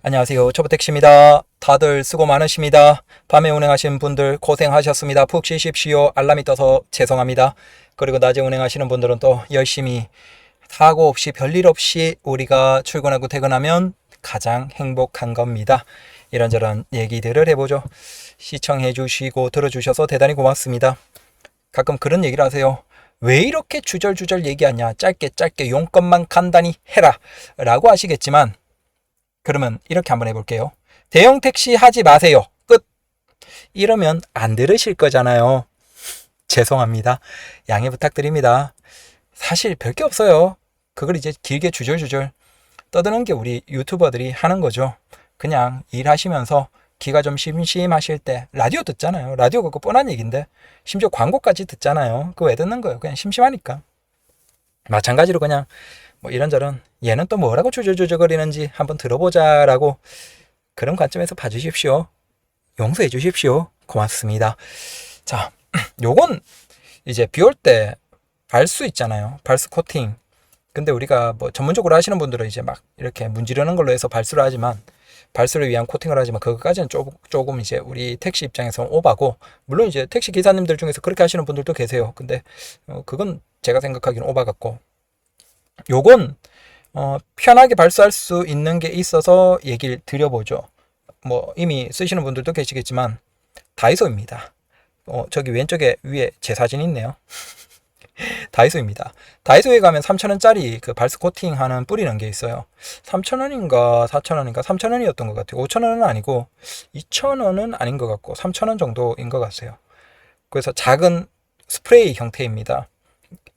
안녕하세요. 초보택시입니다. 다들 수고 많으십니다. 밤에 운행하시는 분들 고생하셨습니다. 푹 쉬십시오. 알람이 떠서 죄송합니다. 그리고 낮에 운행하시는 분들은 또 열심히 사고 없이 별일 없이 우리가 출근하고 퇴근하면 가장 행복한 겁니다. 이런저런 얘기들을 해보죠. 시청해 주시고 들어주셔서 대단히 고맙습니다. 가끔 그런 얘기를 하세요. 왜 이렇게 주절주절 얘기하냐. 짧게 용건만 간단히 해라 라고 하시겠지만, 그러면 이렇게 한번 해볼게요. 대형 택시 하지 마세요. 끝. 이러면 안 들으실 거잖아요. 죄송합니다. 양해 부탁드립니다. 사실 별게 없어요. 그걸 이제 길게 주절주절 떠드는 게 우리 유튜버들이 하는 거죠. 그냥 일하시면서 기가 좀 심심하실 때 라디오 듣잖아요. 라디오 그거 뻔한 얘기인데 심지어 광고까지 듣잖아요. 그거 왜 듣는 거예요? 그냥 심심하니까. 마찬가지로 그냥 뭐 이런저런 얘는 또 뭐라고 주저주저거리는지 한번 들어보자라고 그런 관점에서 봐주십시오. 용서해 주십시오. 고맙습니다. 자, 요건 이제 비 올 때 발수 있잖아요. 발수 코팅. 근데 우리가 뭐 전문적으로 하시는 분들은 이제 막 이렇게 문지르는 걸로 해서 발수를 하지만, 발수를 위한 코팅을 하지만 그것까지는 조금 이제 우리 택시 입장에서 오바고, 물론 이제 택시 기사님들 중에서 그렇게 하시는 분들도 계세요. 근데 그건 제가 생각하기는 오바 같고, 요건 편하게 발수할 수 있는 게 있어서 얘기를 드려보죠. 뭐 이미 쓰시는 분들도 계시겠지만 다이소입니다. 저기 왼쪽에 위에 제 사진 있네요. 다이소입니다. 다이소에 가면 3,000원짜리 그 발수 코팅 하는 뿌리는 게 있어요. 3,000원인가 4,000원인가 3,000원이었던 것 같아요. 5,000원은 아니고 2,000원은 아닌 것 같고 3,000원 정도인 것 같아요. 그래서 작은 스프레이 형태입니다.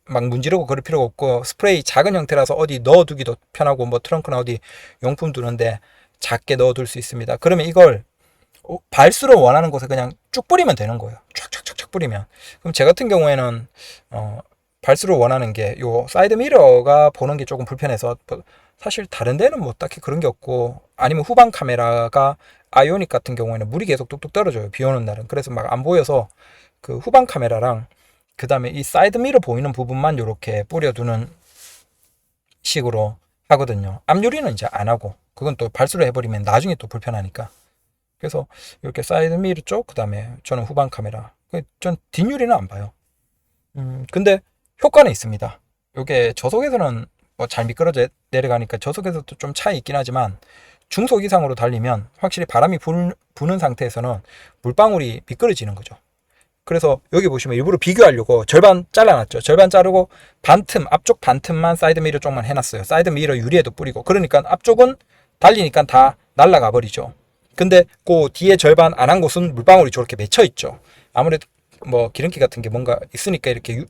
막 문지르고 그럴 필요가 없고, 스프레이 작은 형태라서 어디 넣어두기도 편하고, 뭐 트렁크나 어디 용품 두는데 작게 넣어둘 수 있습니다. 그러면 이걸 발수로 원하는 곳에 그냥 쭉 뿌리면 되는 거예요. 쫙쫙쫙쫙 뿌리면. 그럼 제 같은 경우에는 발수로 원하는 게 요 사이드 미러가 보는 게 조금 불편해서, 사실 다른 데는 뭐 딱히 그런 게 없고, 아니면 후방 카메라가 아이오닉 같은 경우에는 물이 계속 뚝뚝 떨어져요. 비 오는 날은. 그래서 막 안 보여서 그 후방 카메라랑 그 다음에 이 사이드 미러 보이는 부분만 이렇게 뿌려두는 식으로 하거든요. 앞유리는 이제 안 하고, 그건 또 발수를 해버리면 나중에 또 불편하니까. 그래서 이렇게 사이드 미러 쪽, 그 다음에 저는 후방 카메라. 전 뒷유리는 안 봐요. 근데 효과는 있습니다. 이게 저속에서는 뭐 잘 미끄러져 내려가니까 저속에서도 좀 차이 있긴 하지만, 중속 이상으로 달리면 확실히 바람이 부는 상태에서는 물방울이 미끄러지는 거죠. 그래서 여기 보시면 일부러 비교하려고 절반 잘라놨죠. 절반 자르고 반틈, 앞쪽 반틈만 사이드 미러 쪽만 해놨어요. 사이드 미러 유리에도 뿌리고. 그러니까 앞쪽은 달리니까 다 날아가 버리죠. 근데 그 뒤에 절반 안 한 곳은 물방울이 저렇게 맺혀 있죠. 아무래도 뭐 기름기 같은 게 뭔가 있으니까 이렇게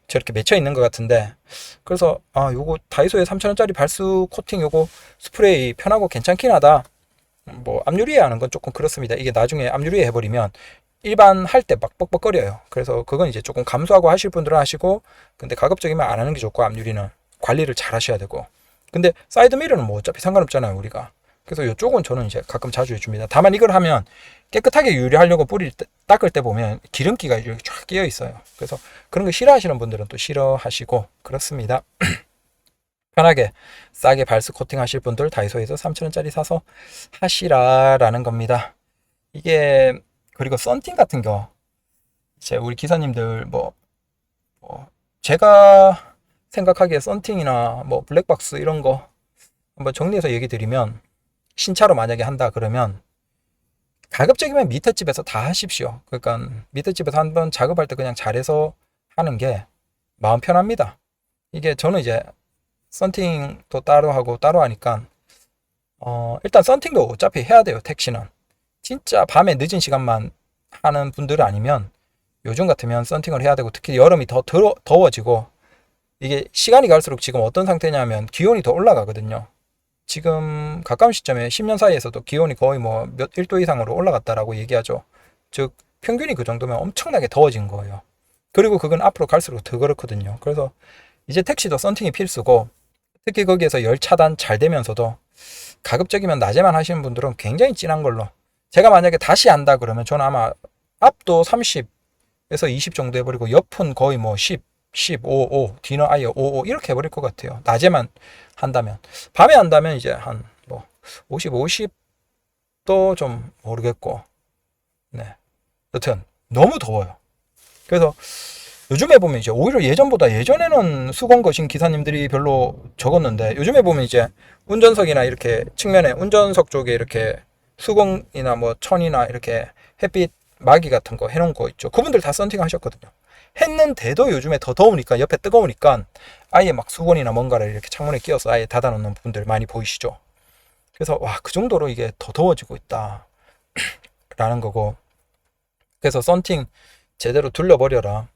저렇게 맺혀 있는 것 같은데, 그래서 요거 다이소에 3,000원짜리 발수 코팅 요거 스프레이 편하고 괜찮긴 하다. 뭐 앞유리에 하는 건 조금 그렇습니다. 이게 나중에 앞유리에 해버리면 일반 할 때 막 뻑뻑거려요. 그래서 그건 이제 조금 감수하고 하실 분들은 하시고, 근데 가급적이면 안 하는 게 좋고, 앞유리는 관리를 잘 하셔야 되고. 근데 사이드 미러는 뭐 어차피 상관없잖아요, 우리가. 그래서 이쪽은 저는 이제 가끔 자주 해줍니다. 다만 이걸 하면 깨끗하게 유리하려고 닦을 때 보면 기름기가 이렇게 쫙 끼어 있어요. 그래서 그런 거 싫어하시는 분들은 또 싫어하시고 그렇습니다. 편하게 싸게 발수 코팅 하실 분들 다이소에서 3,000원짜리 사서 하시라라는 겁니다. 이게, 그리고 썬팅 같은 거, 이제 우리 기사님들 제가 생각하기에 썬팅이나 뭐 블랙박스 이런 거 한번 정리해서 얘기 드리면, 신차로 만약에 한다 그러면 가급적이면 밑에 집에서 다 하십시오. 그러니까 밑에 집에서 한번 작업할 때 그냥 잘해서 하는 게 마음 편합니다. 이게 저는 이제 썬팅도 따로 하고 따로 하니까 일단 썬팅도 어차피 해야 돼요. 택시는 진짜 밤에 늦은 시간만 하는 분들 아니면 요즘 같으면 썬팅을 해야 되고, 특히 여름이 더 더워지고, 이게 시간이 갈수록 지금 어떤 상태냐면 기온이 더 올라가거든요. 지금 가까운 시점에 10년 사이에서도 기온이 거의 뭐 몇 1도 이상으로 올라갔다라고 얘기하죠. 즉 평균이 그 정도면 엄청나게 더워진 거예요. 그리고 그건 앞으로 갈수록 더 그렇거든요. 그래서 이제 택시도 썬팅이 필수고, 특히 거기에서 열 차단 잘 되면서도 가급적이면 낮에만 하시는 분들은 굉장히 진한 걸로, 제가 만약에 다시 한다 그러면 저는 아마 앞도 30에서 20 정도 해버리고 옆은 거의 뭐 10, 15, 뒤는 아예 55 이렇게 해버릴 것 같아요. 낮에만 한다면. 밤에 한다면 이제 한 뭐 50도 좀 모르겠고. 네. 여튼 너무 더워요. 그래서 요즘에 보면 이제 오히려 예전에는 수건 거신 기사님들이 별로 적었는데, 요즘에 보면 이제 운전석이나 이렇게 측면에 운전석 쪽에 이렇게 수건이나 뭐 천이나 이렇게 햇빛 막이 같은 거 해놓은 거 있죠. 그분들 다 썬팅 하셨거든요. 했는데도 요즘에 더 더우니까, 옆에 뜨거우니까 아예 막 수건이나 뭔가를 이렇게 창문에 끼워서 아예 닫아놓는 분들 많이 보이시죠. 그래서 와, 그 정도로 이게 더 더워지고 있다 라는 거고. 그래서 썬팅 제대로 둘러버려라.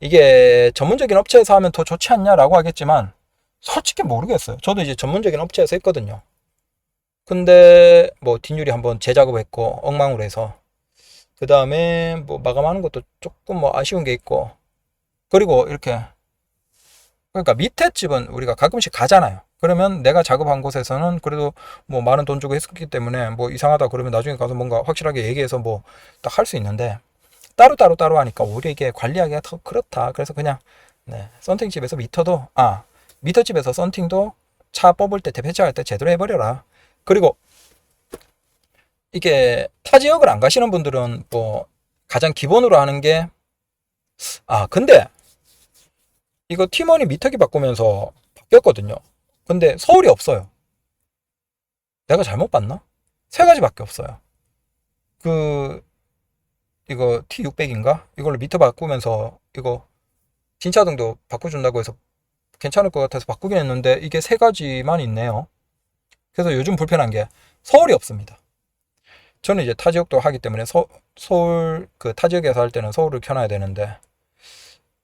이게 전문적인 업체에서 하면 더 좋지 않냐라고 하겠지만, 솔직히 모르겠어요. 저도 이제 전문적인 업체에서 했거든요. 근데 뭐 뒷유리 한번 재작업했고 엉망으로 해서, 그 다음에 뭐 마감하는 것도 조금 뭐 아쉬운 게 있고, 그리고 이렇게, 그러니까 밑에 집은 우리가 가끔씩 가잖아요. 그러면 내가 작업한 곳에서는 그래도 뭐 많은 돈 주고 했었기 때문에 뭐 이상하다 그러면 나중에 가서 뭔가 확실하게 얘기해서 뭐 딱 할 수 있는데, 따로 하니까 오히려 이게 관리하기가 더 그렇다. 그래서 그냥, 네, 썬팅 집에서 미터 집에서 썬팅도 차 뽑을 때 대폐차할 때 제대로 해버려라. 그리고 이게 타 지역을 안 가시는 분들은 뭐 가장 기본으로 하는 게, 근데 이거 팀원이 미터기 바꾸면서 바뀌었거든요. 근데 서울이 없어요. 내가 잘못 봤나? 세 가지밖에 없어요. 그 이거 T600인가? 이걸로 미터 바꾸면서 이거 진차등도 바꿔준다고 해서 괜찮을 것 같아서 바꾸긴 했는데, 이게 세 가지만 있네요. 그래서 요즘 불편한 게 서울이 없습니다. 저는 이제 타 지역도 하기 때문에 서울 그 타 지역에서 할 때는 서울을 켜놔야 되는데,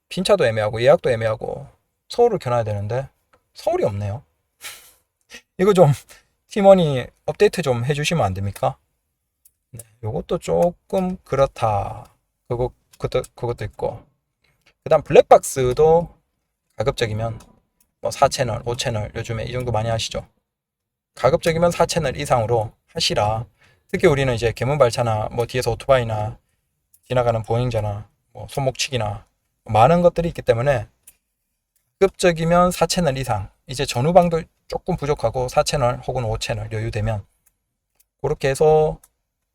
빈차도 애매하고 예약도 애매하고 서울을 켜놔야 되는데 서울이 없네요. 이거 좀 팀원이 업데이트 좀 해주시면 안 됩니까? 네, 요것도 조금 그렇다. 그것도 있고. 그 다음 블랙박스도 가급적이면 뭐 4채널, 5채널 요즘에 이 정도 많이 하시죠. 가급적이면 4채널 이상으로 하시라. 특히 우리는 이제 개문발차나 뭐 뒤에서 오토바이나 지나가는 보행자나 뭐 손목치기나 많은 것들이 있기 때문에, 가급적이면 4채널 이상, 이제 전후방도 조금 부족하고 4채널 혹은 5채널 여유되면 그렇게 해서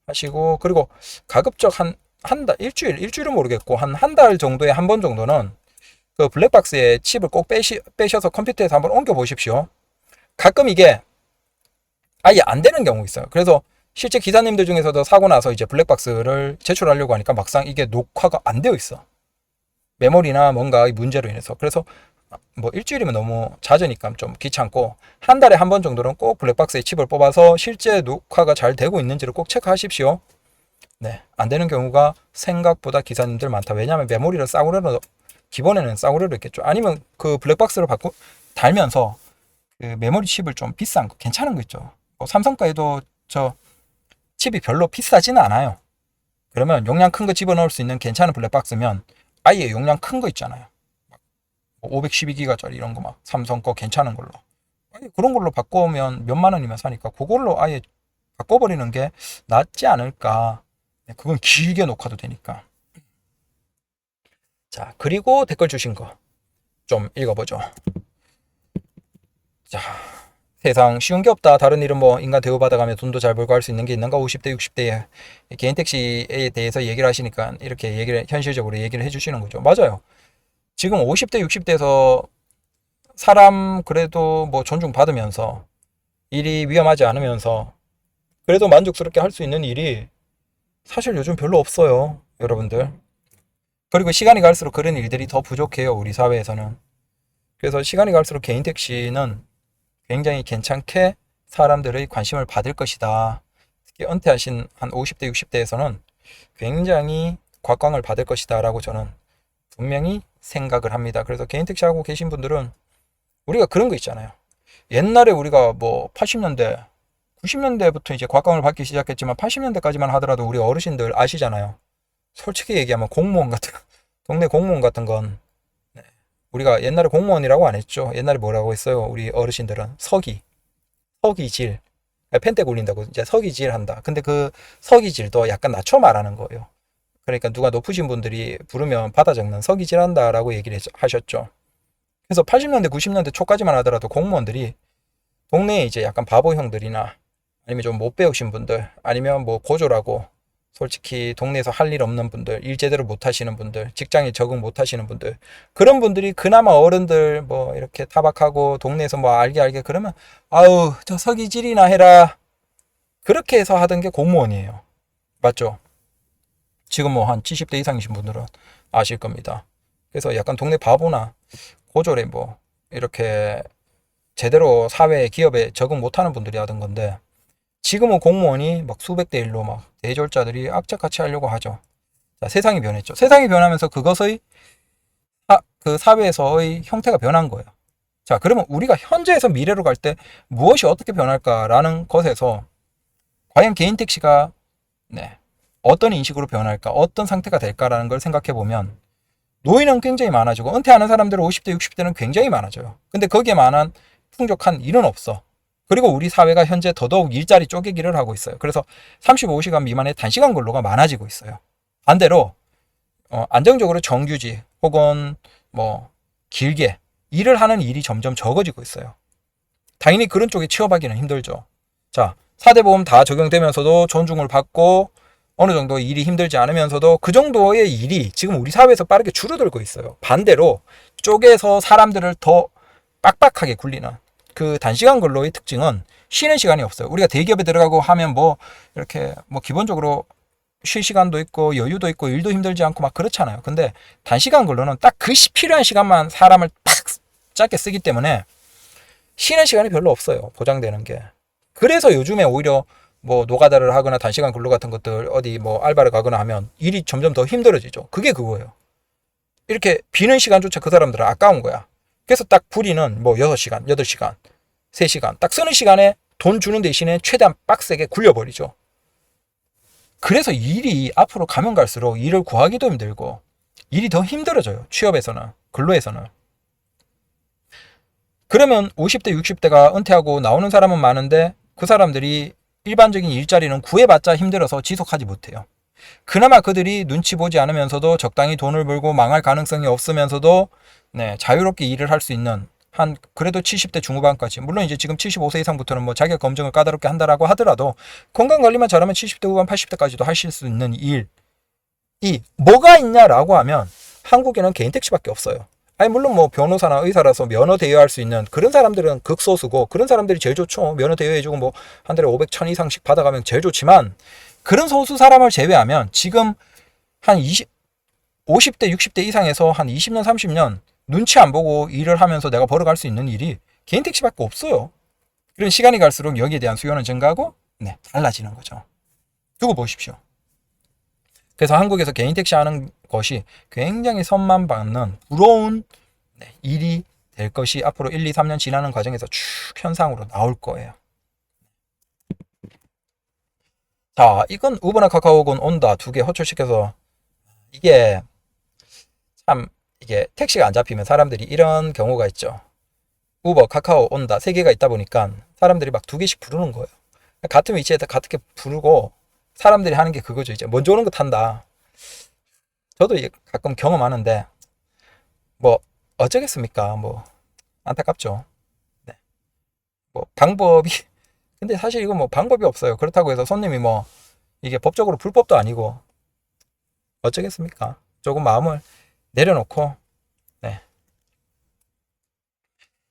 하시고, 그리고 가급적 한 달, 일주일은 모르겠고 한 달 정도에 한 번 정도는 그 블랙박스에 칩을 꼭 빼셔서 컴퓨터에서 한번 옮겨 보십시오. 가끔 이게 아예 안 되는 경우 있어요. 그래서 실제 기사님들 중에서도 사고 나서 이제 블랙박스를 제출하려고 하니까 막상 이게 녹화가 안 되어 있어. 메모리나 뭔가 문제로 인해서. 그래서 뭐 일주일이면 너무 잦으니까 좀 귀찮고, 한 달에 한 번 정도는 꼭 블랙박스에 칩을 뽑아서 실제 녹화가 잘 되고 있는지를 꼭 체크하십시오. 네, 안 되는 경우가 생각보다 기사님들 많다. 왜냐하면 메모리를 싸구려로, 기본에는 싸구려로 있겠죠. 아니면 그 블랙박스를 달면서 그 메모리 칩을 좀 비싼 거, 괜찮은 거 있죠. 뭐 삼성가에도 저 칩이 별로 비싸지는 않아요. 그러면 용량 큰 거 집어넣을 수 있는 괜찮은 블랙박스면 아예 용량 큰 거 있잖아요. 512기가짜리 이런 거 막 삼성 거 괜찮은 걸로. 아예 그런 걸로 바꾸면 몇만 원이면 사니까 그걸로 아예 바꿔버리는 게 낫지 않을까. 그건 길게 녹화도 되니까. 자, 그리고 댓글 주신 거 좀 읽어보죠. 자, 세상 쉬운 게 없다. 다른 일은 뭐 인간 대우받아가며 돈도 잘 벌고 할 수 있는 게 있는가? 50대 60대에 개인 택시에 대해서 얘기를 하시니까 이렇게 현실적으로 얘기를 해주시는 거죠. 맞아요. 지금 50대 60대에서 사람 그래도 뭐 존중받으면서 일이 위험하지 않으면서 그래도 만족스럽게 할 수 있는 일이 사실 요즘 별로 없어요, 여러분들. 그리고 시간이 갈수록 그런 일들이 더 부족해요, 우리 사회에서는. 그래서 시간이 갈수록 개인 택시는 굉장히 괜찮게 사람들의 관심을 받을 것이다. 특히 은퇴하신 한 50대 60대에서는 굉장히 곽광을 받을 것이다 라고 저는 분명히 생각을 합니다. 그래서 개인 택시 하고 계신 분들은, 우리가 그런 거 있잖아요. 옛날에 우리가 뭐 80년대 90년대부터 이제 곽광을 받기 시작했지만 80년대까지만 하더라도 우리 어르신들 아시잖아요. 솔직히 얘기하면 공무원 같은 동네 공무원 같은 건, 네, 우리가 옛날에 공무원이라고 안 했죠. 옛날에 뭐라고 했어요? 우리 어르신들은 서기질, 펜대 굴린다고 이제 서기질 한다. 근데 그 서기질도 약간 낮춰 말하는 거예요. 그러니까 누가 높으신 분들이 부르면 받아 적는 서기질 한다라고 얘기를 하셨죠. 그래서 80년대 90년대 초까지만 하더라도 공무원들이 동네에 이제 약간 바보 형들이나 아니면 좀 못 배우신 분들, 아니면 뭐 고졸하고 솔직히 동네에서 할 일 없는 분들, 일 제대로 못 하시는 분들, 직장에 적응 못 하시는 분들, 그런 분들이 그나마 어른들 뭐 이렇게 타박하고 동네에서 뭐 알게 그러면 아우 저 서기질이나 해라, 그렇게 해서 하던 게 공무원이에요. 맞죠? 지금 뭐 한 70대 이상이신 분들은 아실 겁니다. 그래서 약간 동네 바보나 고졸에 뭐 이렇게 제대로 사회에 기업에 적응 못하는 분들이 하던 건데, 지금은 공무원이 막 수백 대 일로 막 대졸자들이 악착같이 하려고 하죠. 자, 세상이 변했죠. 세상이 변하면서 그것의 그 사회에서의 형태가 변한 거예요. 자, 그러면 우리가 현재에서 미래로 갈 때 무엇이 어떻게 변할까라는 것에서 과연 개인 택시가 네, 어떤 인식으로 변할까, 어떤 상태가 될까라는 걸 생각해 보면, 노인은 굉장히 많아지고 은퇴하는 사람들은 50대, 60대는 굉장히 많아져요. 근데 거기에 만한 풍족한 일은 없어. 그리고 우리 사회가 현재 더더욱 일자리 쪼개기를 하고 있어요. 그래서 35시간 미만의 단시간 근로가 많아지고 있어요. 반대로 안정적으로 정규직 혹은 뭐 길게 일을 하는 일이 점점 적어지고 있어요. 당연히 그런 쪽에 취업하기는 힘들죠. 자, 4대 보험 다 적용되면서도 존중을 받고 어느 정도 일이 힘들지 않으면서도 그 정도의 일이 지금 우리 사회에서 빠르게 줄어들고 있어요. 반대로 쪼개서 사람들을 더 빡빡하게 굴리는 그 단시간 근로의 특징은 쉬는 시간이 없어요. 우리가 대기업에 들어가고 하면 뭐 이렇게 뭐 기본적으로 쉴 시간도 있고 여유도 있고 일도 힘들지 않고 막 그렇잖아요. 근데 단시간 근로는 딱 그 필요한 시간만 사람을 팍 짧게 쓰기 때문에 쉬는 시간이 별로 없어요. 보장되는 게. 그래서 요즘에 오히려 뭐 노가다를 하거나 단시간 근로 같은 것들 어디 뭐 알바를 가거나 하면 일이 점점 더 힘들어지죠. 그게 그거예요. 이렇게 비는 시간조차 그 사람들은 아까운 거야. 그래서 딱 불이는 뭐 6시간, 8시간, 3시간 딱 쓰는 시간에 돈 주는 대신에 최대한 빡세게 굴려버리죠. 그래서 일이 앞으로 가면 갈수록 일을 구하기도 힘들고 일이 더 힘들어져요. 취업에서는, 근로에서는. 그러면 50대, 60대가 은퇴하고 나오는 사람은 많은데 그 사람들이 일반적인 일자리는 구해봤자 힘들어서 지속하지 못해요. 그나마 그들이 눈치 보지 않으면서도 적당히 돈을 벌고 망할 가능성이 없으면서도 네, 자유롭게 일을 할 수 있는 한 그래도 70대 중후반까지, 물론 이제 지금 75세 이상부터는 뭐 자격 검증을 까다롭게 한다라고 하더라도 건강 관리만 잘하면 70대 후반 80대까지도 하실 수 있는 일이 뭐가 있냐라고 하면 한국에는 개인 택시밖에 없어요. 아니 물론 뭐 변호사나 의사라서 면허 대여할 수 있는 그런 사람들은 극소수고 그런 사람들이 제일 좋죠. 면허 대여해주고 뭐 한 달에 500, 1000 이상씩 받아가면 제일 좋지만, 그런 소수 사람을 제외하면 지금 한 50대, 60대 이상에서 한 20년, 30년 눈치 안 보고 일을 하면서 내가 벌어갈 수 있는 일이 개인 택시밖에 없어요. 그런 시간이 갈수록 여기에 대한 수요는 증가하고 네, 달라지는 거죠. 두고 보십시오. 그래서 한국에서 개인 택시 하는 것이 굉장히 선망받는 부러운 일이 될 것이 앞으로 1, 2, 3년 지나는 과정에서 쭉 현상으로 나올 거예요. 자, 이건 우버나 카카오군 온다 두 개 호출시켜서 이게 참 이게 택시가 안 잡히면 사람들이 이런 경우가 있죠. 우버, 카카오 온다 세 개가 있다 보니까 사람들이 막 두 개씩 부르는 거예요. 같은 위치에다 같게 부르고 사람들이 하는 게 그거죠. 이제 먼저 오는 거 탄다. 저도 이게 가끔 경험하는데 뭐 어쩌겠습니까? 뭐 안타깝죠. 네. 뭐 방법이 근데 사실 이거 뭐 방법이 없어요. 그렇다고 해서 손님이 뭐 이게 법적으로 불법도 아니고 어쩌겠습니까? 조금 마음을 내려놓고 네.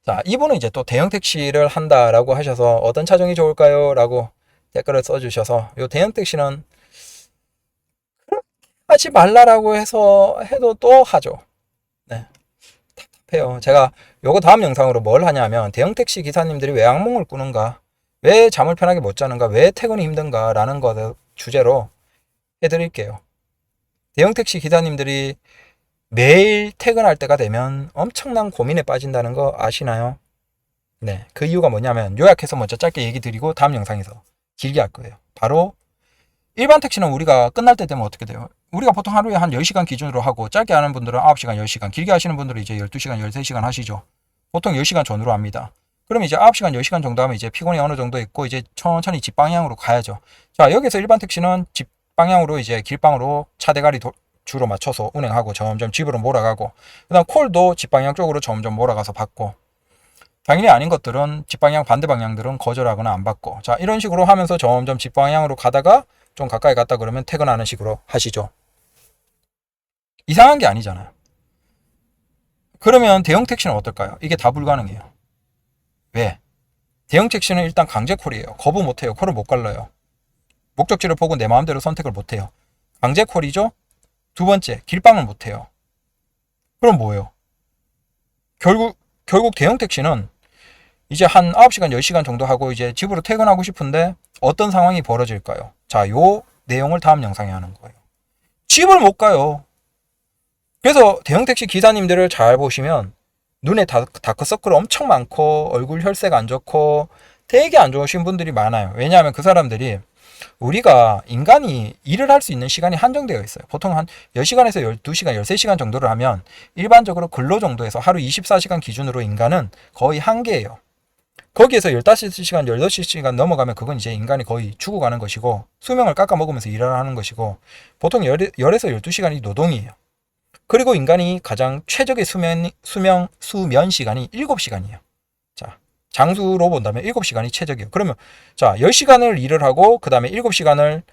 자, 이분은 이제 또 대형 택시를 한다라고 하셔서 어떤 차종이 좋을까요? 라고 댓글을 써주셔서 요 대형 택시는 하지 말라라고 해서 해도 또 하죠. 네. 답답해요. 제가 요거 다음 영상으로 뭘 하냐면 대형 택시 기사님들이 왜 악몽을 꾸는가, 왜 잠을 편하게 못 자는가, 왜 퇴근이 힘든가 라는 거 주제로 해드릴게요. 대형 택시 기사님들이 매일 퇴근할 때가 되면 엄청난 고민에 빠진다는 거 아시나요? 네, 그 이유가 뭐냐면 요약해서 먼저 짧게 얘기 드리고 다음 영상에서 길게 할 거예요. 바로 일반 택시는 우리가 끝날 때 되면 어떻게 돼요? 우리가 보통 하루에 한 10시간 기준으로 하고 짧게 하는 분들은 9시간, 10시간, 길게 하시는 분들은 이제 12시간, 13시간 하시죠. 보통 10시간 전후로 합니다. 그럼 이제 9시간, 10시간 정도 하면 이제 피곤이 어느 정도 있고 이제 천천히 집 방향으로 가야죠. 자, 여기서 일반 택시는 집 방향으로 이제 길방으로 차 대가리 주로 맞춰서 운행하고 점점 집으로 몰아가고, 그 다음 콜도 집 방향 쪽으로 점점 몰아가서 받고, 당연히 아닌 것들은 직방향 반대 방향들은 거절하거나 안 받고, 자 이런 식으로 하면서 점점 직방향으로 가다가 좀 가까이 갔다 그러면 퇴근하는 식으로 하시죠. 이상한 게 아니잖아요. 그러면 대형 택시는 어떨까요? 이게 다 불가능해요. 왜? 대형 택시는 일단 강제콜이에요. 거부 못해요. 콜을 못 갈라요. 목적지를 보고 내 마음대로 선택을 못해요. 강제콜이죠. 두 번째, 길빵을 못해요. 그럼 뭐예요? 결국 대형 택시는 이제 한 9시간, 10시간 정도 하고 이제 집으로 퇴근하고 싶은데 어떤 상황이 벌어질까요? 자, 요 내용을 다음 영상에 하는 거예요. 집을 못 가요. 그래서 대형 택시 기사님들을 잘 보시면 눈에 다크서클 엄청 많고 얼굴 혈색 안 좋고 되게 안 좋으신 분들이 많아요. 왜냐하면 그 사람들이 우리가 인간이 일을 할 수 있는 시간이 한정되어 있어요. 보통 한 10시간에서 12시간, 13시간 정도를 하면 일반적으로 근로 정도에서 하루 24시간 기준으로 인간은 거의 한계예요. 거기에서 15시간, 18시간 넘어가면 그건 이제 인간이 거의 죽어가는 것이고 수명을 깎아 먹으면서 일을 하는 것이고 보통 10에서 12시간이 노동이에요. 그리고 인간이 가장 최적의 수면 시간이 7시간이에요. 자, 장수로 본다면 7시간이 최적이에요. 그러면 자, 10시간을 일을 하고 그 다음에 7시간을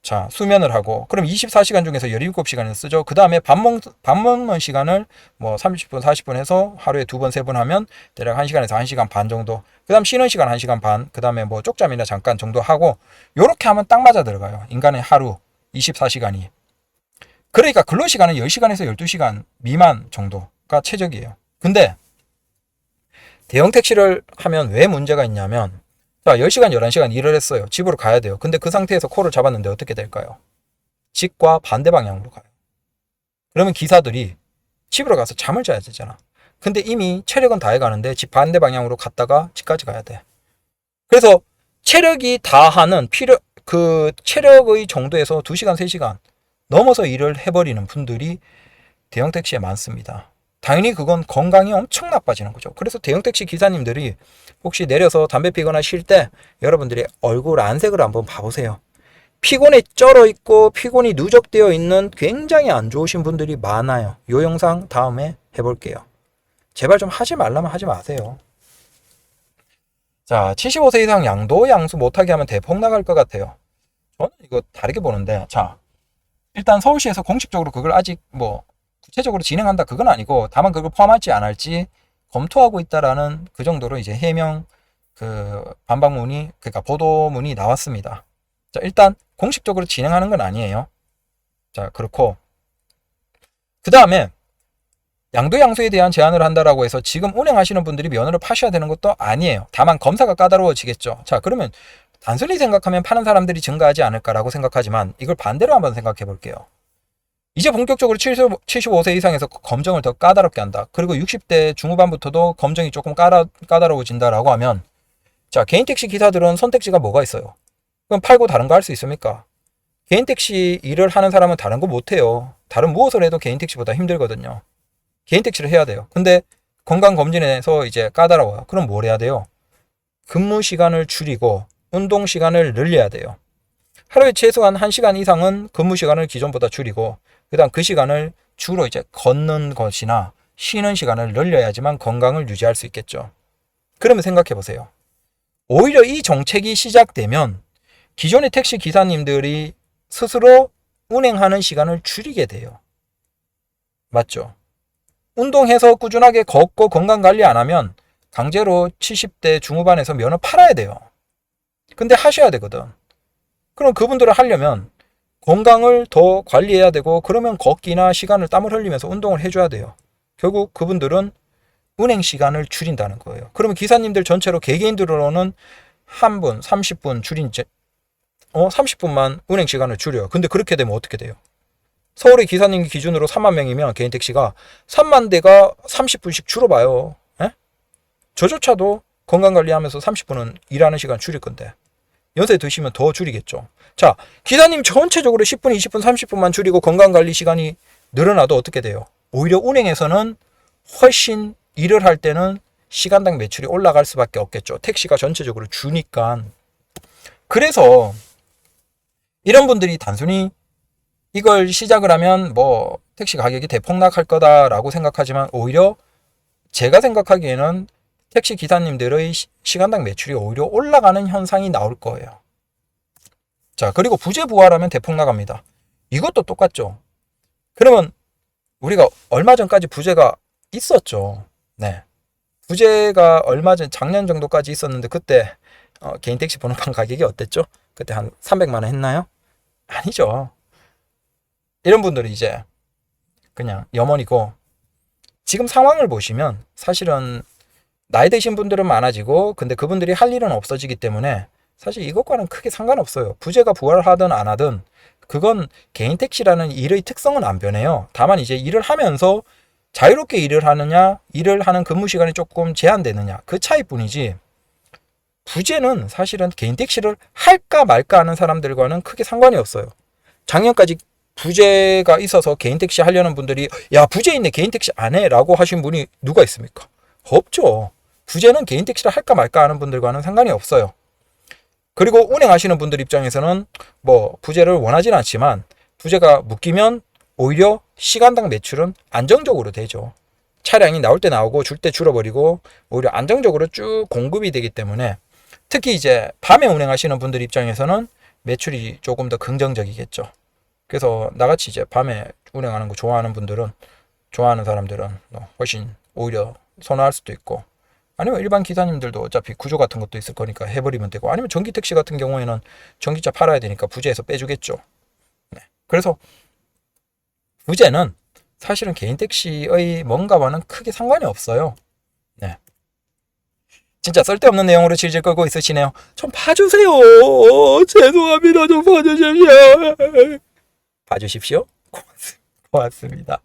자, 수면을 하고 그럼 24시간 중에서 17시간을 쓰죠. 그 다음에 밥 먹는 시간을 뭐 30분, 40분 해서 하루에 2번, 3번 하면 대략 1시간에서 1시간 반 정도. 그 다음 쉬는 시간 1시간 반. 그 다음에 뭐 쪽잠이나 잠깐 정도 하고 요렇게 하면 딱 맞아 들어가요. 인간의 하루 24시간이. 그러니까 근로시간은 10시간에서 12시간 미만 정도가 최적이에요. 근데 대형 택시를 하면 왜 문제가 있냐면 자, 10시간, 11시간 일을 했어요. 집으로 가야 돼요. 근데 그 상태에서 콜을 잡았는데 어떻게 될까요? 집과 반대 방향으로 가요. 그러면 기사들이 집으로 가서 잠을 자야 되잖아. 근데 이미 체력은 다해 가는데 집 반대 방향으로 갔다가 집까지 가야 돼. 그래서 체력이 다하는 그 체력의 정도에서 2시간, 3시간 넘어서 일을 해버리는 분들이 대형 택시에 많습니다. 당연히 그건 건강이 엄청 나빠지는 거죠. 그래서 대형 택시 기사님들이 혹시 내려서 담배 피거나 쉴 때 여러분들이 얼굴 안색을 한번 봐보세요. 피곤에 쩔어 있고 피곤이 누적되어 있는 굉장히 안 좋으신 분들이 많아요. 이 영상 다음에 해볼게요. 제발 좀 하지 말라면 하지 마세요. 자, 75세 이상 양도 양수 못하게 하면 대폭 나갈 것 같아요. 저는 이거 다르게 보는데, 자, 일단 서울시에서 공식적으로 그걸 아직 뭐 구체적으로 진행한다 그건 아니고 다만 그걸 포함할지 안 할지 검토하고 있다라는 그 정도로 이제 해명 그 반박문이 그러니까 보도문이 나왔습니다. 자, 일단 공식적으로 진행하는 건 아니에요. 자, 그렇고 그 다음에 양도양수에 대한 제한을 한다라고 해서 지금 운행하시는 분들이 면허를 파셔야 되는 것도 아니에요. 다만 검사가 까다로워지겠죠. 자, 그러면 단순히 생각하면 파는 사람들이 증가하지 않을까라고 생각하지만 이걸 반대로 한번 생각해 볼게요. 이제 본격적으로 75세 이상에서 검정을 더 까다롭게 한다. 그리고 60대 중후반부터도 검정이 조금 까다로워진다라고 하면 자, 개인택시 기사들은 선택지가 뭐가 있어요? 그럼 팔고 다른 거 할 수 있습니까? 개인택시 일을 하는 사람은 다른 거 못해요. 다른 무엇을 해도 개인택시보다 힘들거든요. 개인택시를 해야 돼요. 근데 건강검진에서 이제 까다로워요. 그럼 뭘 해야 돼요? 근무 시간을 줄이고 운동 시간을 늘려야 돼요. 하루에 최소한 1시간 이상은 근무 시간을 기존보다 줄이고 그다음 그 시간을 주로 이제 걷는 것이나 쉬는 시간을 늘려야지만 건강을 유지할 수 있겠죠. 그러면 생각해 보세요. 오히려 이 정책이 시작되면 기존의 택시 기사님들이 스스로 운행하는 시간을 줄이게 돼요. 맞죠? 운동해서 꾸준하게 걷고 건강관리 안 하면 강제로 70대 중후반에서 면허 팔아야 돼요. 근데 하셔야 되거든. 그럼 그분들을 하려면 건강을 더 관리해야 되고 그러면 걷기나 시간을 땀을 흘리면서 운동을 해줘야 돼요. 결국 그분들은 운행 시간을 줄인다는 거예요. 그러면 기사님들 전체로 개개인들로는 한 분 30분 줄인 30분만 운행 시간을 줄여요. 근데 그렇게 되면 어떻게 돼요? 서울의 기사님 기준으로 3만 명이면 개인 택시가 3만 대가 30분씩 줄어봐요. 에? 저조차도 건강관리하면서 30분은 일하는 시간 줄일 건데 연세 드시면 더 줄이겠죠. 자, 기사님 전체적으로 10분, 20분, 30분만 줄이고 건강관리 시간이 늘어나도 어떻게 돼요? 오히려 운행에서는 훨씬 일을 할 때는 시간당 매출이 올라갈 수밖에 없겠죠. 택시가 전체적으로 주니까. 그래서 이런 분들이 단순히 이걸 시작을 하면 뭐 택시 가격이 대폭락할 거다라고 생각하지만 오히려 제가 생각하기에는 택시 기사님들의 시간당 매출이 오히려 올라가는 현상이 나올 거예요. 자, 그리고 부재 부활하면 대폭 나갑니다. 이것도 똑같죠. 그러면 우리가 얼마 전까지 부재가 있었죠. 네. 부재가 얼마 전 작년 정도까지 있었는데 그때 개인 택시 번호판 가격이 어땠죠? 그때 한 300만 원 했나요? 아니죠. 이런 분들이 이제 그냥 염원이고, 지금 상황을 보시면 사실은 나이 드신 분들은 많아지고 근데 그분들이 할 일은 없어지기 때문에 사실 이것과는 크게 상관없어요. 부재가 부활하든 안 하든 그건 개인 택시라는 일의 특성은 안 변해요. 다만 이제 일을 하면서 자유롭게 일을 하느냐, 일을 하는 근무 시간이 조금 제한되느냐, 그 차이뿐이지, 부재는 사실은 개인 택시를 할까 말까 하는 사람들과는 크게 상관이 없어요. 작년까지 부재가 있어서 개인 택시 하려는 분들이 야, 부재 있네, 개인 택시 안 해 라고 하신 분이 누가 있습니까? 없죠. 부재는 개인 택시를 할까 말까 하는 분들과는 상관이 없어요. 그리고 운행하시는 분들 입장에서는 뭐 부재를 원하지는 않지만 부재가 묶이면 오히려 시간당 매출은 안정적으로 되죠. 차량이 나올 때 나오고 줄 때 줄어버리고 오히려 안정적으로 쭉 공급이 되기 때문에, 특히 이제 밤에 운행하시는 분들 입장에서는 매출이 조금 더 긍정적이겠죠. 그래서 나같이 이제 밤에 운행하는 거 좋아하는 분들은, 좋아하는 사람들은 훨씬 오히려 선호할 수도 있고, 아니면 일반 기사님들도 어차피 구조 같은 것도 있을 거니까 해버리면 되고, 아니면 전기 택시 같은 경우에는 전기차 팔아야 되니까 부재에서 빼주겠죠. 네. 그래서 부재는 사실은 개인 택시의 뭔가와는 크게 상관이 없어요. 네. 진짜 쓸데없는 내용으로 질질 끌고 있으시네요. 좀 봐주세요. 죄송합니다. 좀 봐주십시오. 봐주십시오. 고맙습니다.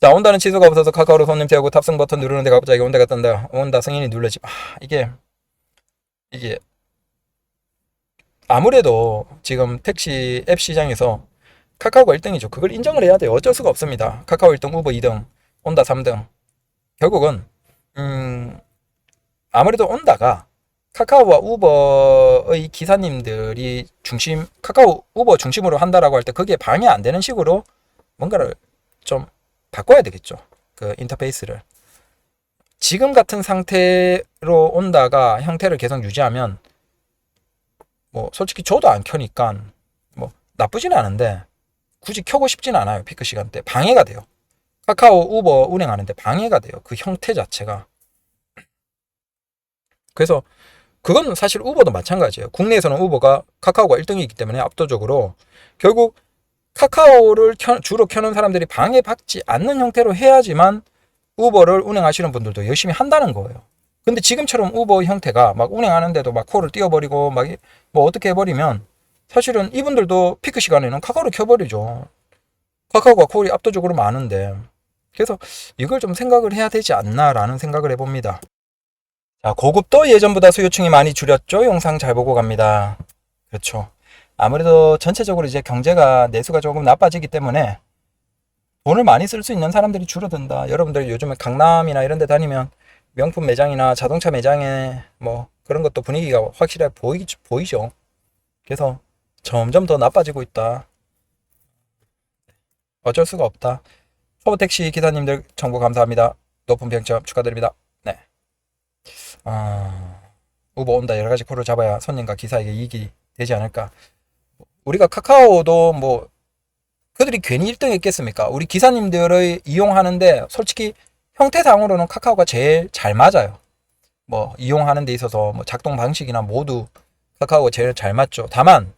자, 온다는 취소가 없어서 카카오로 손님 태우고 탑승 버튼 누르는데 갑자기 온다가 뜬다. 온다 승인이 눌러지. 이게 아무래도 지금 택시 앱 시장에서 카카오가 1등이죠. 그걸 인정을 해야 돼요. 어쩔 수가 없습니다. 카카오 1등, 우버 2등, 온다 3등. 결국은 아무래도 온다가 카카오와 우버의 기사님들이 카카오, 우버 중심으로 한다라고 할 때 그게 방해 안 되는 식으로 뭔가를 좀 바꿔야 되겠죠. 그 인터페이스를. 지금 같은 상태로 온다가 형태를 계속 유지하면 뭐 솔직히 저도 안 켜니까 뭐 나쁘진 않은데 굳이 켜고 싶진 않아요. 피크 시간대 방해가 돼요. 카카오, 우버 운행하는데 방해가 돼요. 그 형태 자체가. 그래서 그건 사실 우버도 마찬가지예요. 국내에서는 우버가 카카오가 1등이기 때문에 압도적으로 결국 카카오를 주로 켜는 사람들이 방해받지 않는 형태로 해야지만 우버를 운행하시는 분들도 열심히 한다는 거예요. 근데 지금처럼 우버 형태가 막 운행하는데도 막 콜을 띄워버리고 막 뭐 어떻게 해버리면 사실은 이분들도 피크 시간에는 카카오를 켜버리죠. 카카오가 콜이 압도적으로 많은데. 그래서 이걸 좀 생각을 해야 되지 않나라는 생각을 해봅니다. 자, 고급도 예전보다 수요층이 많이 줄였죠. 영상 잘 보고 갑니다. 그렇죠. 아무래도 전체적으로 이제 경제가 내수가 조금 나빠지기 때문에 돈을 많이 쓸 수 있는 사람들이 줄어든다. 여러분들 요즘에 강남이나 이런 데 다니면 명품 매장이나 자동차 매장에 뭐 그런 것도 분위기가 확실하게 보이죠. 그래서 점점 더 나빠지고 있다. 어쩔 수가 없다. 초보택시 기사님들 정보 감사합니다. 높은 평점 축하드립니다. 네. 우버 온다 여러가지 콜을 잡아야 손님과 기사에게 이익이 되지 않을까. 우리가 카카오도 뭐 그들이 괜히 1등 했겠습니까? 우리 기사님들의 이용하는데 솔직히 형태상으로는 카카오가 제일 잘 맞아요. 뭐 이용하는 데 있어서 뭐 작동 방식이나 모두 카카오가 제일 잘 맞죠. 다만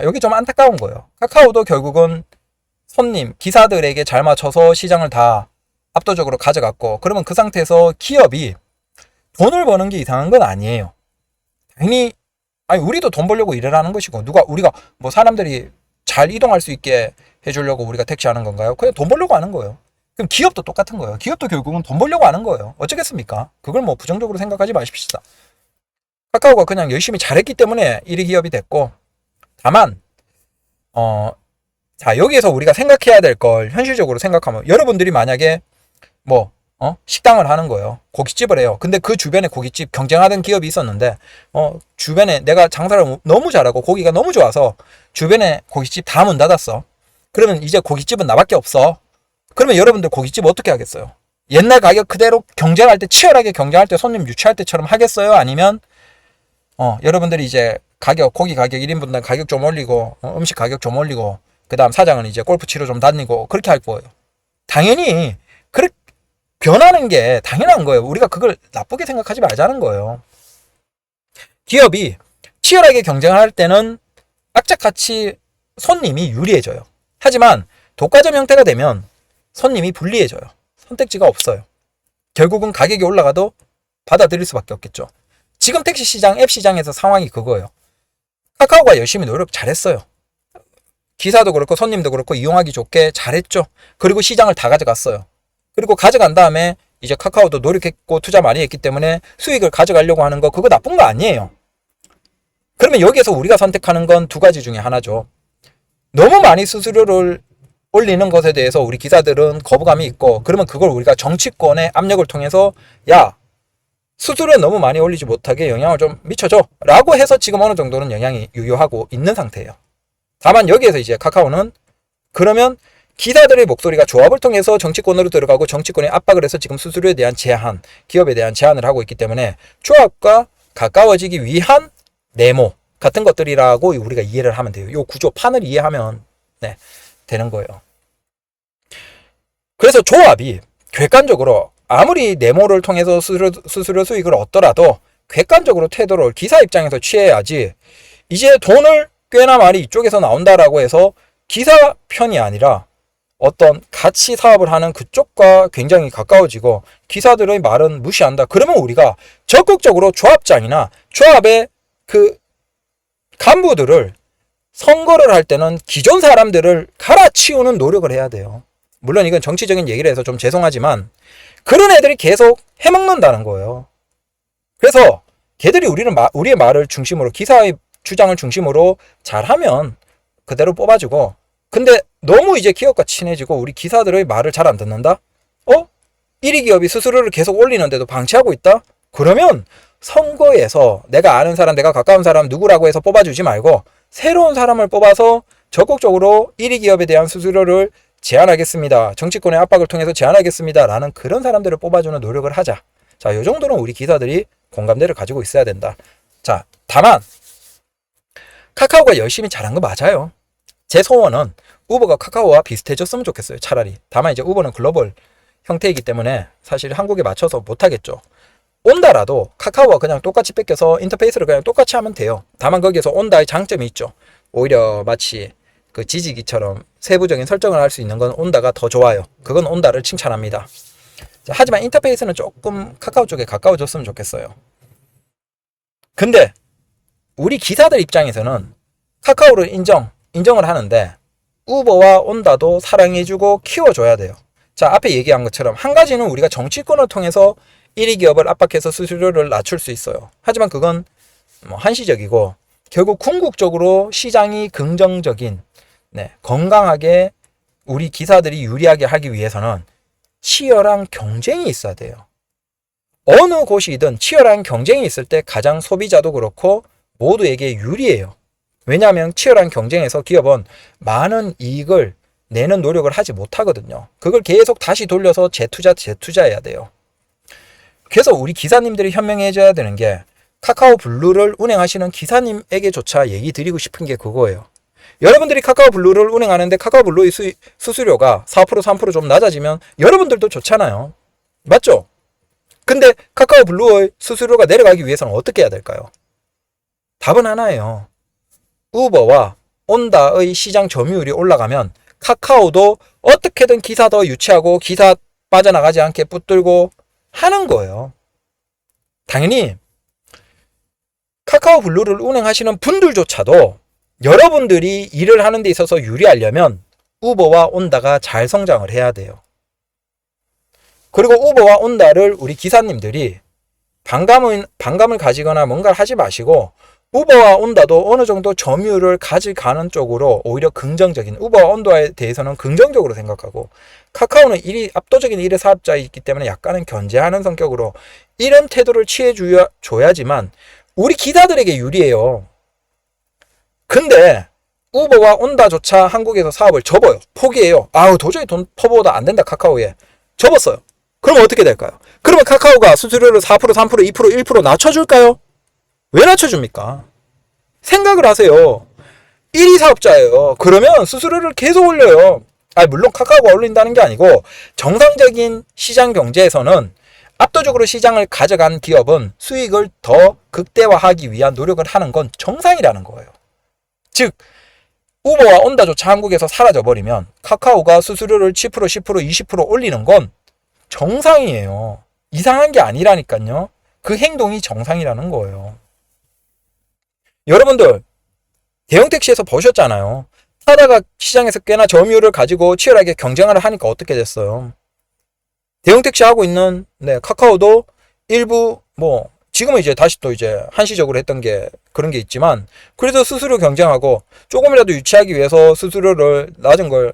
여기 좀 안타까운 거예요. 카카오도 결국은 손님, 기사들에게 잘 맞춰서 시장을 다 압도적으로 가져갔고, 그러면 그 상태에서 기업이 돈을 버는 게 이상한 건 아니에요. 당연히 우리도 돈 벌려고 일을 하는 것이고, 우리가 뭐 사람들이 잘 이동할 수 있게 해주려고 우리가 택시하는 건가요? 그냥 돈 벌려고 하는 거예요. 그럼 기업도 똑같은 거예요. 기업도 결국은 돈 벌려고 하는 거예요. 어쩌겠습니까? 그걸 뭐 부정적으로 생각하지 마십시다. 카카오가 그냥 열심히 잘했기 때문에 1위 기업이 됐고, 다만 자, 여기에서 우리가 생각해야 될 걸 현실적으로 생각하면, 여러분들이 만약에 뭐 식당을 하는 거예요. 고깃집을 해요. 근데 그 주변에 고깃집 경쟁하던 기업이 있었는데 주변에 내가 장사를 너무 잘하고 고기가 너무 좋아서 주변에 고깃집 다 문 닫았어. 그러면 이제 고깃집은 나밖에 없어. 그러면 여러분들 고깃집 어떻게 하겠어요? 옛날 가격 그대로 경쟁할 때, 치열하게 경쟁할 때 손님 유치할 때처럼 하겠어요? 아니면 여러분들이 이제 고기 가격 1인분당 가격 좀 올리고 음식 가격 좀 올리고 그 다음 사장은 이제 골프 치러 좀 다니고 그렇게 할 거예요. 당연히 그렇게 변하는 게 당연한 거예요. 우리가 그걸 나쁘게 생각하지 말자는 거예요. 기업이 치열하게 경쟁할 때는 악착같이 손님이 유리해져요. 하지만 독과점 형태가 되면 손님이 불리해져요. 선택지가 없어요. 결국은 가격이 올라가도 받아들일 수밖에 없겠죠. 지금 택시 시장, 앱 시장에서 상황이 그거예요. 카카오가 열심히 노력 잘했어요. 기사도 그렇고 손님도 그렇고 이용하기 좋게 잘했죠. 그리고 시장을 다 가져갔어요. 그리고 가져간 다음에 이제 카카오도 노력했고 투자 많이 했기 때문에 수익을 가져가려고 하는 거, 그거 나쁜 거 아니에요. 그러면 여기에서 우리가 선택하는 건 두 가지 중에 하나죠. 너무 많이 수수료를 올리는 것에 대해서 우리 기사들은 거부감이 있고, 그러면 그걸 우리가 정치권의 압력을 통해서 야, 수수료 너무 많이 올리지 못하게 영향을 좀 미쳐줘 라고 해서 지금 어느 정도는 영향이 유효하고 있는 상태예요. 다만 여기에서 이제 카카오는 그러면 기사들의 목소리가 조합을 통해서 정치권으로 들어가고 정치권이 압박을 해서 지금 수수료에 대한 제한, 기업에 대한 제한을 하고 있기 때문에 조합과 가까워지기 위한 네모 같은 것들이라고 우리가 이해를 하면 돼요. 이 구조 판을 이해하면 되는 거예요. 그래서 조합이 객관적으로 아무리 네모를 통해서 수수료 수익을 얻더라도 객관적으로 태도를 기사 입장에서 취해야지, 이제 돈을 꽤나 많이 이쪽에서 나온다라고 해서 기사 편이 아니라 어떤 같이 사업을 하는 그쪽과 굉장히 가까워지고 기사들의 말은 무시한다. 그러면 우리가 적극적으로 조합장이나 조합의 그 간부들을 선거를 할 때는 기존 사람들을 갈아치우는 노력을 해야 돼요. 물론 이건 정치적인 얘기를 해서 좀 죄송하지만 그런 애들이 계속 해먹는다는 거예요. 그래서 걔들이 우리의 말을 중심으로, 기사의 주장을 중심으로 잘하면 그대로 뽑아주고, 근데 너무 이제 기업과 친해지고 우리 기사들의 말을 잘 안 듣는다? 1위 기업이 수수료를 계속 올리는데도 방치하고 있다? 그러면 선거에서 내가 아는 사람, 내가 가까운 사람 누구라고 해서 뽑아주지 말고 새로운 사람을 뽑아서 적극적으로 1위 기업에 대한 수수료를 제한하겠습니다. 정치권의 압박을 통해서 제한하겠습니다. 라는 그런 사람들을 뽑아주는 노력을 하자. 자, 요 정도는 우리 기사들이 공감대를 가지고 있어야 된다. 자, 다만 카카오가 열심히 잘한 거 맞아요. 제 소원은 우버가 카카오와 비슷해졌으면 좋겠어요. 차라리. 다만 이제 우버는 글로벌 형태이기 때문에 사실 한국에 맞춰서 못하겠죠. 온다라도 카카오와 그냥 똑같이 뺏겨서 인터페이스를 그냥 똑같이 하면 돼요. 다만 거기에서 온다의 장점이 있죠. 오히려 마치 그 지지기처럼 세부적인 설정을 할 수 있는 건 온다가 더 좋아요. 그건 온다를 칭찬합니다. 자, 하지만 인터페이스는 조금 카카오 쪽에 가까워졌으면 좋겠어요. 근데 우리 기사들 입장에서는 카카오를 인정을 하는데 우버와 온다도 사랑해주고 키워줘야 돼요. 자, 앞에 얘기한 것처럼 한 가지는 우리가 정치권을 통해서 1위 기업을 압박해서 수수료를 낮출 수 있어요. 하지만 그건 한시적이고 결국 궁극적으로 시장이 긍정적인, 건강하게 우리 기사들이 유리하게 하기 위해서는 치열한 경쟁이 있어야 돼요. 어느 곳이든 치열한 경쟁이 있을 때 가장 소비자도 그렇고 모두에게 유리해요. 왜냐하면 치열한 경쟁에서 기업은 많은 이익을 내는 노력을 하지 못하거든요. 그걸 계속 다시 돌려서 재투자해야 돼요. 그래서 우리 기사님들이 현명해져야 되는 게, 카카오 블루를 운행하시는 기사님에게조차 얘기 드리고 싶은 게 그거예요. 여러분들이 카카오 블루를 운행하는데 카카오 블루의 수수료가 4% 3% 좀 낮아지면 여러분들도 좋잖아요. 맞죠? 근데 카카오 블루의 수수료가 내려가기 위해서는 어떻게 해야 될까요? 답은 하나예요. 우버와 온다의 시장 점유율이 올라가면 카카오도 어떻게든 기사 더 유치하고 기사 빠져나가지 않게 붙들고 하는 거예요. 당연히 카카오 블루를 운행하시는 분들조차도 여러분들이 일을 하는 데 있어서 유리하려면 우버와 온다가 잘 성장을 해야 돼요. 그리고 우버와 온다를 우리 기사님들이 반감을 가지거나 뭔가를 하지 마시고 우버와 온다도 어느 정도 점유율을 가져가는 쪽으로 오히려 긍정적인, 우버와 온다에 대해서는 긍정적으로 생각하고, 카카오는 압도적인 1위 사업자이기 때문에 약간은 견제하는 성격으로 이런 태도를 취해줘야지만 우리 기사들에게 유리해요. 근데 우버와 온다조차 한국에서 사업을 접어요. 포기해요. 도저히 돈 퍼부어도 안 된다 카카오에. 접었어요. 그러면 어떻게 될까요? 그러면 카카오가 수수료를 4%, 3%, 2%, 1% 낮춰줄까요? 왜 낮춰줍니까? 생각을 하세요. 1위 사업자예요. 그러면 수수료를 계속 올려요. 물론 카카오가 올린다는 게 아니고 정상적인 시장 경제에서는 압도적으로 시장을 가져간 기업은 수익을 더 극대화하기 위한 노력을 하는 건 정상이라는 거예요. 즉 우버와 온다조차 한국에서 사라져버리면 카카오가 수수료를 7%, 10%, 20% 올리는 건 정상이에요. 이상한 게 아니라니까요. 그 행동이 정상이라는 거예요. 여러분들 대형 택시에서 보셨잖아요. 타다가 시장에서 꽤나 점유율을 가지고 치열하게 경쟁을 하니까 어떻게 됐어요? 대형 택시 하고 있는 카카오도 일부 지금은 이제 다시 또 이제 한시적으로 했던 게 그런 게 있지만 그래도 수수료 경쟁하고 조금이라도 유치하기 위해서 수수료를 낮은 걸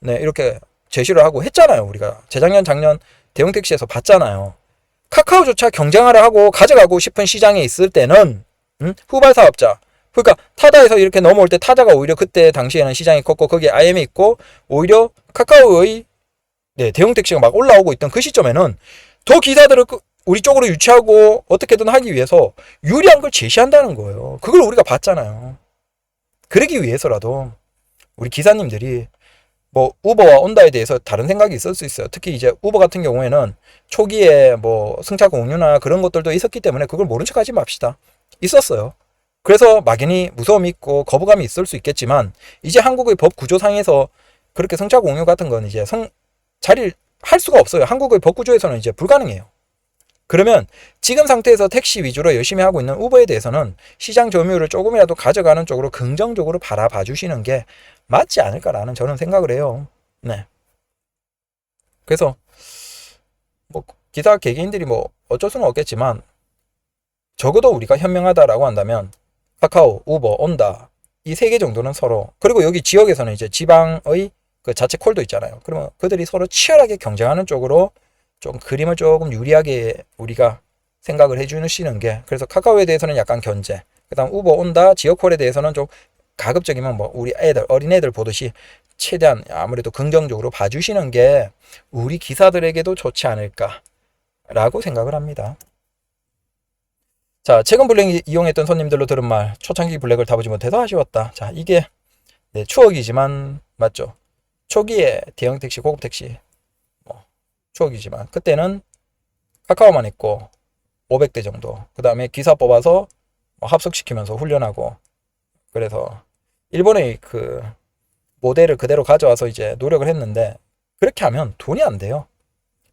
이렇게 제시를 하고 했잖아요. 우리가 재작년 작년 대형 택시에서 봤잖아요. 카카오조차 경쟁하려 하고 가져가고 싶은 시장에 있을 때는 후발 사업자 그러니까 타다에서 이렇게 넘어올 때 타다가 오히려 그때 당시에는 시장이 컸고 거기에 IM이 있고 오히려 카카오의 대형 택시가 막 올라오고 있던 그 시점에는 더 기사들을 우리 쪽으로 유치하고 어떻게든 하기 위해서 유리한 걸 제시한다는 거예요. 그걸 우리가 봤잖아요. 그러기 위해서라도 우리 기사님들이 우버와 온다에 대해서 다른 생각이 있을 수 있어요. 특히 이제 우버 같은 경우에는 초기에 승차 공유나 그런 것들도 있었기 때문에 그걸 모른 척 하지 맙시다. 있었어요. 그래서 막연히 무서움이 있고 거부감이 있을 수 있겠지만 이제 한국의 법 구조상에서 그렇게 승차 공유 같은 건 이제 자리를 할 수가 없어요. 한국의 법 구조에서는 이제 불가능해요. 그러면 지금 상태에서 택시 위주로 열심히 하고 있는 우버에 대해서는 시장 점유율을 조금이라도 가져가는 쪽으로 긍정적으로 바라봐 주시는 게 맞지 않을까라는 저는 생각을 해요. 네. 그래서 기사 개개인들이 어쩔 수는 없겠지만 적어도 우리가 현명하다라고 한다면 카카오, 우버, 온다 이 세 개 정도는 서로 그리고 여기 지역에서는 이제 지방의 그 자체 콜도 있잖아요. 그러면 그들이 서로 치열하게 경쟁하는 쪽으로 좀 그림을 조금 유리하게 우리가 생각을 해주시는 게 그래서 카카오에 대해서는 약간 견제 그 다음 우버 온다 지역콜에 대해서는 좀 가급적이면 우리 어린애들 보듯이 최대한 아무래도 긍정적으로 봐주시는 게 우리 기사들에게도 좋지 않을까라고 생각을 합니다. 자, 최근 블랙 이용했던 손님들로 들은 말 초창기 블랙을 타보지 못해서 아쉬웠다. 자, 이게 추억이지만 맞죠? 초기에 대형 택시, 고급 택시 추억이지만 그때는 카카오만 있고 500대 정도 그 다음에 기사 뽑아서 합숙시키면서 훈련하고 그래서 일본의 그 모델을 그대로 가져와서 이제 노력을 했는데 그렇게 하면 돈이 안 돼요.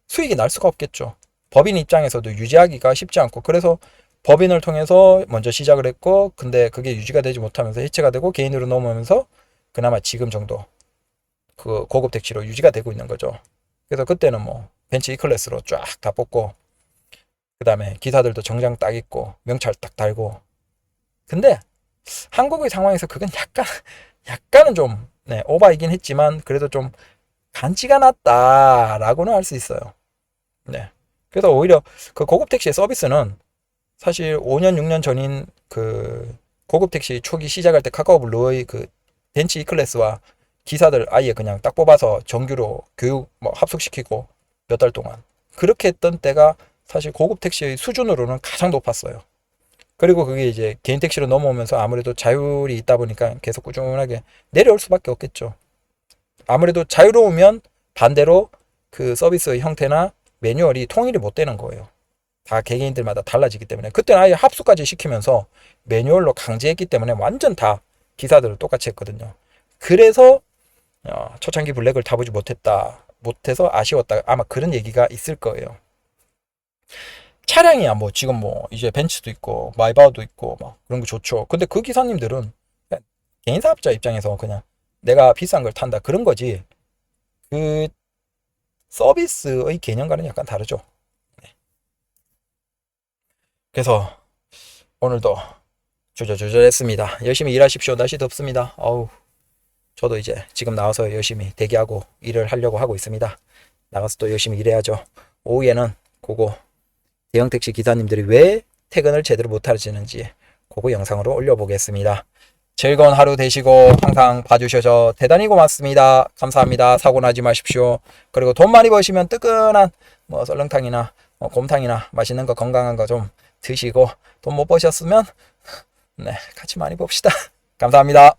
수익이 날 수가 없겠죠. 법인 입장에서도 유지하기가 쉽지 않고 그래서 법인을 통해서 먼저 시작을 했고 근데 그게 유지가 되지 못하면서 해체가 되고 개인으로 넘어오면서 그나마 지금 정도 그 고급 택시로 유지가 되고 있는 거죠. 그래서 그때는 벤츠 E클래스로 쫙 다 뽑고 그 다음에 기사들도 정장 딱 입고 명찰 딱 달고 근데 한국의 상황에서 그건 약간은 좀 오바이긴 했지만 그래도 좀 간지가 났다라고는 할 수 있어요. 네. 그래서 오히려 그 고급 택시의 서비스는 사실 5년 6년 전인 그 고급 택시 초기 시작할 때 카카오블루의 그 벤츠 E클래스와 기사들 아예 그냥 딱 뽑아서 정규로 교육 합숙시키고 몇 달 동안 그렇게 했던 때가 사실 고급 택시의 수준으로는 가장 높았어요. 그리고 그게 이제 개인 택시로 넘어오면서 아무래도 자율이 있다 보니까 계속 꾸준하게 내려올 수밖에 없겠죠. 아무래도 자유로우면 반대로 그 서비스의 형태나 매뉴얼이 통일이 못 되는 거예요. 다 개개인들마다 달라지기 때문에 그때는 아예 합숙까지 시키면서 매뉴얼로 강제했기 때문에 완전 다 기사들을 똑같이 했거든요. 그래서 초창기 블랙을 타보지 못해서 아쉬웠다 아마 그런 얘기가 있을 거예요. 차량이야 지금 이제 벤츠도 있고 마이바흐도 있고 그런 거 좋죠. 근데 그 기사님들은 개인 사업자 입장에서 그냥 내가 비싼 걸 탄다 그런 거지 그 서비스의 개념과는 약간 다르죠. 네. 그래서 오늘도 조절했습니다. 열심히 일하십시오. 날씨 덥습니다. 저도 이제 지금 나와서 열심히 대기하고 일을 하려고 하고 있습니다. 나가서 또 열심히 일해야죠. 오후에는 그거 대형 택시 기사님들이 왜 퇴근을 제대로 못 하시는지 그거 영상으로 올려보겠습니다. 즐거운 하루 되시고 항상 봐주셔서 대단히 고맙습니다. 감사합니다. 사고 나지 마십시오. 그리고 돈 많이 버시면 뜨끈한 뭐 썰렁탕이나 곰탕이나 맛있는 거 건강한 거 좀 드시고 돈 못 버셨으면 네, 같이 많이 봅시다. 감사합니다.